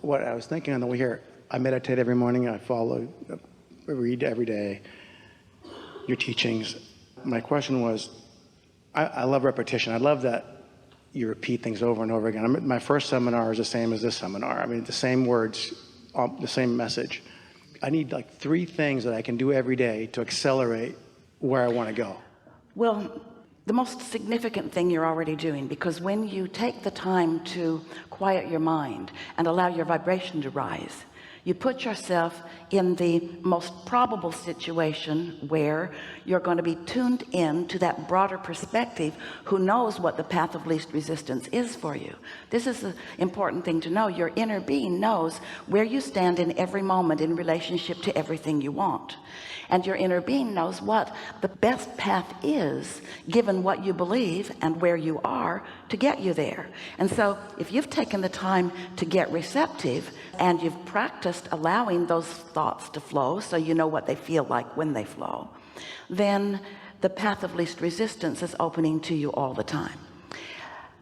what I was thinking on the way here, I meditate every morning. I read every day your teachings. My question was, I love repetition. I love that you repeat things over and over again. My first seminar is the same as this seminar. I mean, the same words, the same message. I need like 3 things that I can do every day to accelerate where I want to go. Well, the most significant thing you're already doing, because when you take the time to quiet your mind and allow your vibration to rise, you put yourself in the most probable situation where you're going to be tuned in to that broader perspective who knows what the path of least resistance is for you. This is the important thing to know. Your inner being knows where you stand in every moment in relationship to everything you want. And your inner being knows what the best path is given what you believe and where you are to get you there. And so if you've taken the time to get receptive and you've practiced allowing those thoughts to flow so you know what they feel like when they flow, then the path of least resistance is opening to you all the time.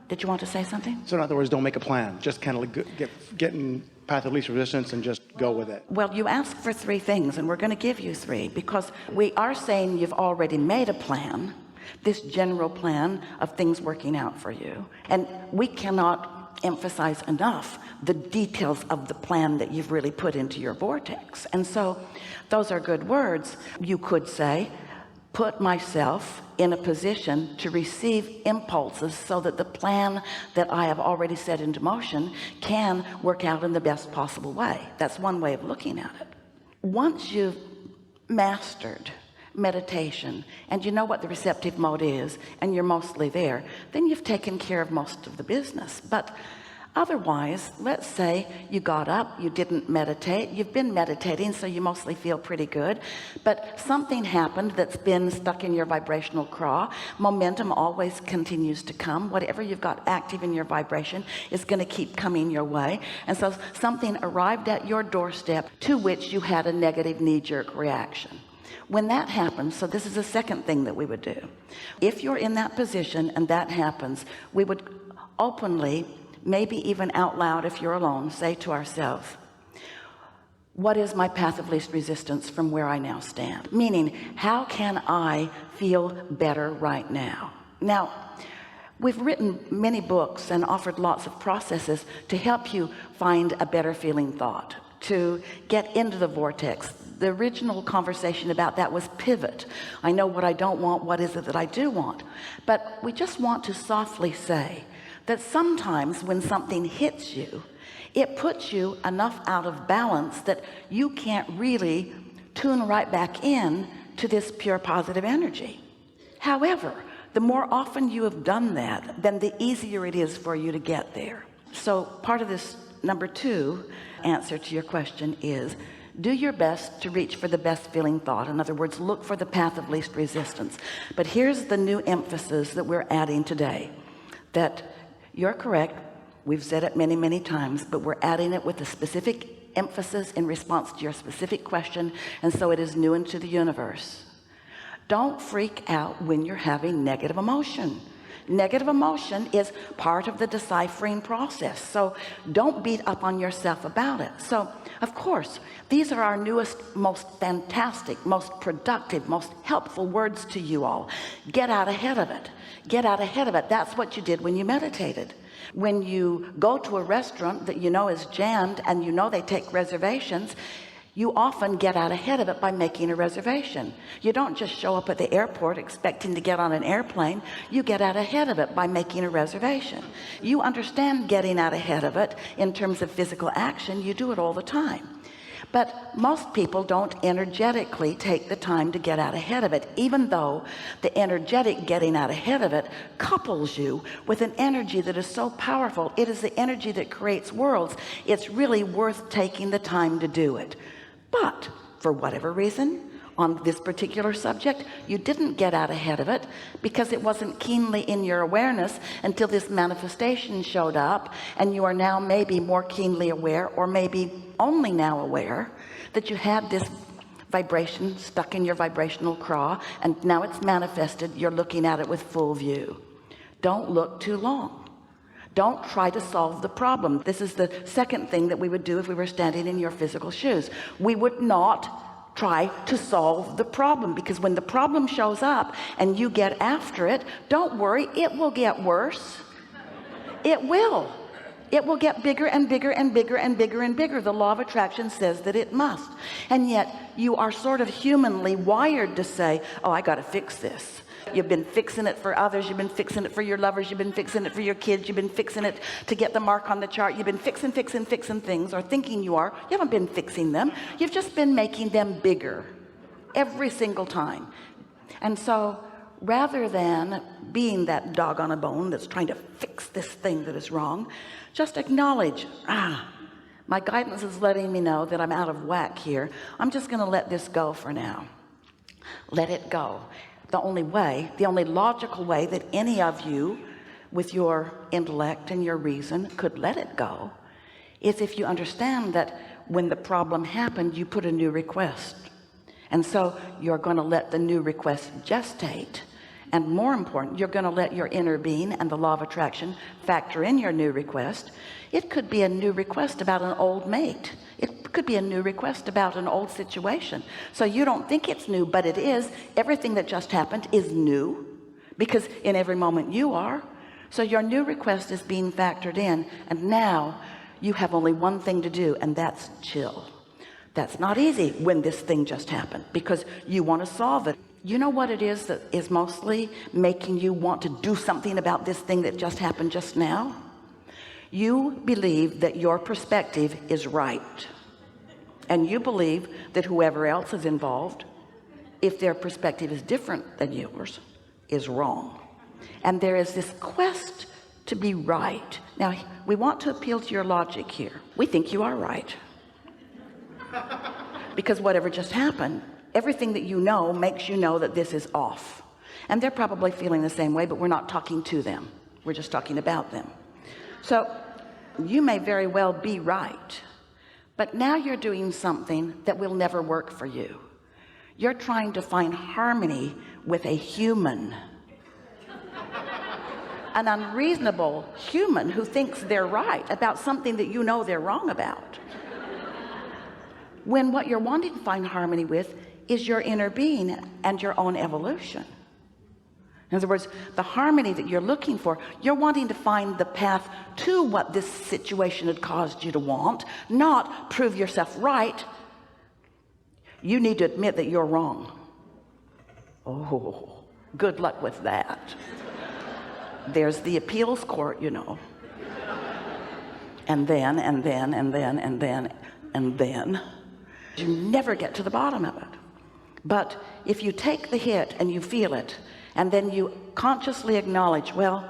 Did you want to say something? So in other words, don't make a plan. Just kind of get in path of least resistance and just go with it. Well, you asked for 3 things, and we're going to give you 3 because we are saying you've already made a plan, this general plan of things working out for you. And we cannot emphasize enough the details of the plan that you've really put into your vortex. And so those are good words. You could say, put myself in a position to receive impulses so that the plan that I have already set into motion can work out in the best possible way. That's one way of looking at it. Once you've mastered meditation and you know what the receptive mode is and you're mostly there, then you've taken care of most of the business. But otherwise, let's say you got up, you didn't meditate, you've been meditating, so you mostly feel pretty good, but something happened that's been stuck in your vibrational craw. Momentum always continues to come. Whatever you've got active in your vibration is going to keep coming your way. And so something arrived at your doorstep to which you had a negative knee-jerk reaction. When that happens, so this is the second thing that we would do. If you're in that position and that happens, we would openly, maybe even out loud if you're alone, say to ourselves, what is my path of least resistance from where I now stand? Meaning, how can I feel better right now? Now, we've written many books and offered lots of processes to help you find a better feeling thought, to get into the vortex. The original conversation about that was pivot. I know what I don't want. What is it that I do want? But we just want to softly say that sometimes when something hits you, it puts you enough out of balance that you can't really tune right back in to this pure positive energy. However, the more often you have done that, then the easier it is for you to get there. So part of this number 2 answer to your question is, do your best to reach for the best feeling thought. In other words, look for the path of least resistance. But here's the new emphasis that we're adding today, that you're correct. We've said it many, many times, but we're adding it with a specific emphasis in response to your specific question. And so it is new into the universe. Don't freak out when you're having negative emotion. Negative emotion is part of the deciphering process. So don't beat up on yourself about it. So of course, these are our newest, most fantastic, most productive, most helpful words to you all. Get out ahead of it. Get out ahead of it. That's what you did when you meditated. When you go to a restaurant that you know is jammed and you know they take reservations, you often get out ahead of it by making a reservation. You don't just show up at the airport expecting to get on an airplane. You get out ahead of it by making a reservation. You understand getting out ahead of it in terms of physical action. You do it all the time. But most people don't energetically take the time to get out ahead of it, even though the energetic getting out ahead of it couples you with an energy that is so powerful. It is the energy that creates worlds. It's really worth taking the time to do it. But for whatever reason, on this particular subject, you didn't get out ahead of it because it wasn't keenly in your awareness until this manifestation showed up, and you are now maybe more keenly aware, or maybe only now aware, that you had this vibration stuck in your vibrational craw, and now it's manifested. You're looking at it with full view. Don't look too long. Don't try to solve the problem. This is the second thing that we would do if we were standing in your physical shoes. We would not try to solve the problem, because when the problem shows up and you get after it, don't worry, it will get worse. It will get bigger and bigger and bigger and bigger and bigger. The law of attraction says that it must. And yet you are sort of humanly wired to say, oh, I got to fix this. You've been fixing it for others. You've been fixing it for your lovers. You've been fixing it for your kids. You've been fixing it to get the mark on the chart. You've been fixing things, or thinking you are. You haven't been fixing them. You've just been making them bigger every single time. And so rather than being that dog on a bone that's trying to fix this thing that is wrong, just acknowledge, my guidance is letting me know that I'm out of whack here. I'm just going to let this go for now. Let it go. The only logical way that any of you with your intellect and your reason could let it go is if you understand that when the problem happened, you put a new request. And so you're going to let the new request gestate. And more important, you're going to let your inner being and the law of attraction factor in your new request. It could be a new request about an old mate. It could be a new request about an old situation. So you don't think it's new, but it is. Everything that just happened is new, because in every moment you are. So your new request is being factored in, and now you have only one thing to do, and that's chill. That's not easy when this thing just happened, because you want to solve it. You know what it is that is mostly making you want to do something about this thing that just happened just now? You believe that your perspective is right, and you believe that whoever else is involved, if their perspective is different than yours, is wrong. And there is this quest to be right. Now, we want to appeal to your logic here. We think you are right, because whatever just happened, everything that you know makes you know that this is off. And they're probably feeling the same way, but we're not talking to them. We're just talking about them. So you may very well be right, but now you're doing something that will never work for you. You're trying to find harmony with a human, an unreasonable human who thinks they're right about something that you know they're wrong about, when what you're wanting to find harmony with is your inner being and your own evolution. In other words, the harmony that you're looking for, you're wanting to find the path to what this situation had caused you to want, not prove yourself right. You need to admit that you're wrong. Oh, good luck with that. There's the appeals court, you know. And then you never get to the bottom of it. But if you take the hit and you feel it, and then you consciously acknowledge, well,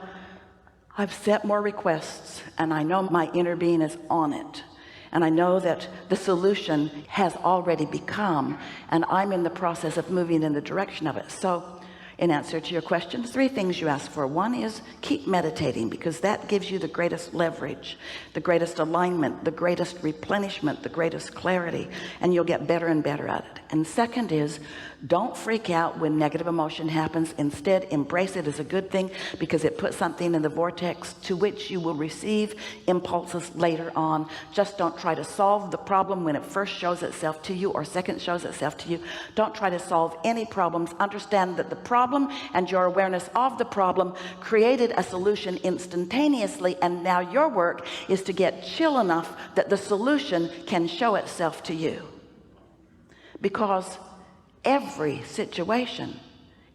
I've set more requests, and I know my inner being is on it, and I know that the solution has already become, and I'm in the process of moving in the direction of it. So in answer to your question, 3 things you ask for. One is keep meditating, because that gives you the greatest leverage, the greatest alignment, the greatest replenishment, the greatest clarity, and you'll get better and better at it. And second is, don't freak out when negative emotion happens. Instead, embrace it as a good thing, because it puts something in the vortex to which you will receive impulses later on. Just don't try to solve the problem when it first shows itself to you, or second shows itself to you. Don't try to solve any problems. Understand that the problem and your awareness of the problem created a solution instantaneously, and now your work is to get chill enough that the solution can show itself to you. Because every situation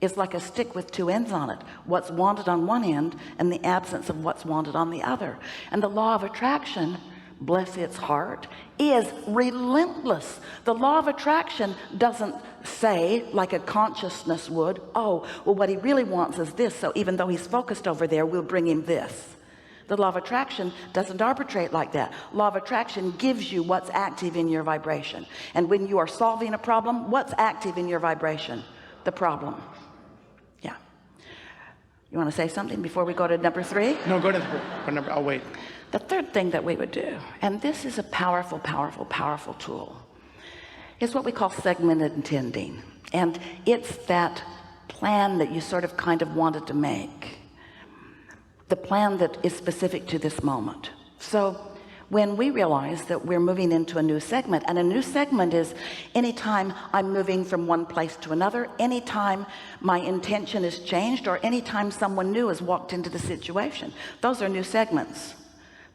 is like a stick with 2 ends on it. What's wanted on one end and the absence of what's wanted on the other. And the law of attraction, bless its heart, is relentless. The law of attraction doesn't say, like a consciousness would, oh, well, what he really wants is this, so even though he's focused over there, we'll bring him this. The law of attraction doesn't arbitrate like that. Law of attraction gives you what's active in your vibration. And when you are solving a problem, what's active in your vibration? The problem. Yeah. You want to say something before we go to number 3? No, go to number, I'll wait. The third thing that we would do, and this is a powerful, powerful, powerful tool, is what we call segmented intending. And it's that plan that you sort of kind of wanted to make. the plan that is specific to this moment. So when we realize that we're moving into a new segment, and a new segment is anytime I'm moving from one place to another, anytime my intention is changed, or anytime someone new has walked into the situation, those are new segments.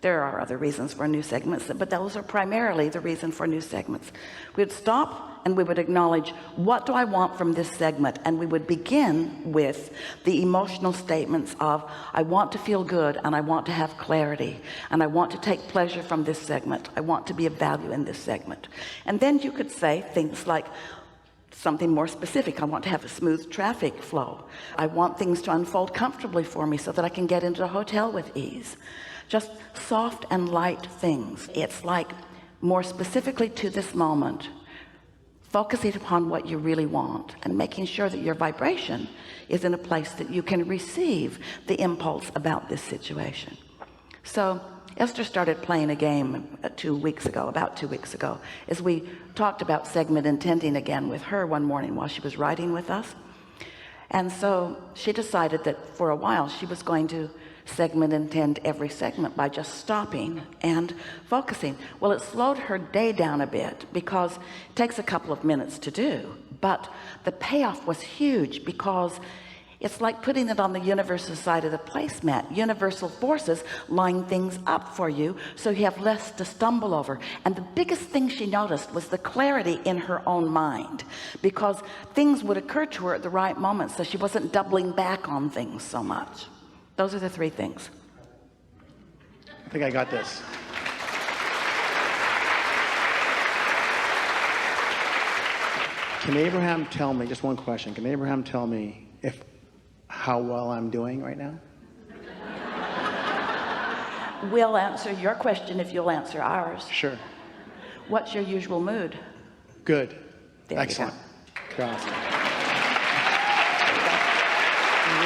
There are other reasons for new segments, but those are primarily the reason for new segments. We'd stop and we would acknowledge, what do I want from this segment? And we would begin with the emotional statements of, I want to feel good, and I want to have clarity, and I want to take pleasure from this segment. I want to be of value in this segment. And then you could say things like something more specific. I want to have a smooth traffic flow. I want things to unfold comfortably for me so that I can get into a hotel with ease. Just soft and light things. It's like more specifically to this moment, focusing upon what you really want and making sure that your vibration is in a place that you can receive the impulse about this situation. So Esther started playing a game about 2 weeks ago, as we talked about segment intending again with her one morning while she was riding with us. And so she decided that for a while she was going to segment intend every segment by just stopping and focusing. Well, it slowed her day down a bit because it takes a couple of minutes to do, but the payoff was huge, because it's like putting it on the universal side of the placemat. Universal forces line things up for you so you have less to stumble over. And the biggest thing she noticed was the clarity in her own mind, because things would occur to her at the right moment, so she wasn't doubling back on things so much. Those are the 3 things. I think I got this. Can Abraham tell me, just one question, can Abraham tell me how well I'm doing right now? We'll answer your question if you'll answer ours. Sure. What's your usual mood? Good. There Excellent. You're awesome. You.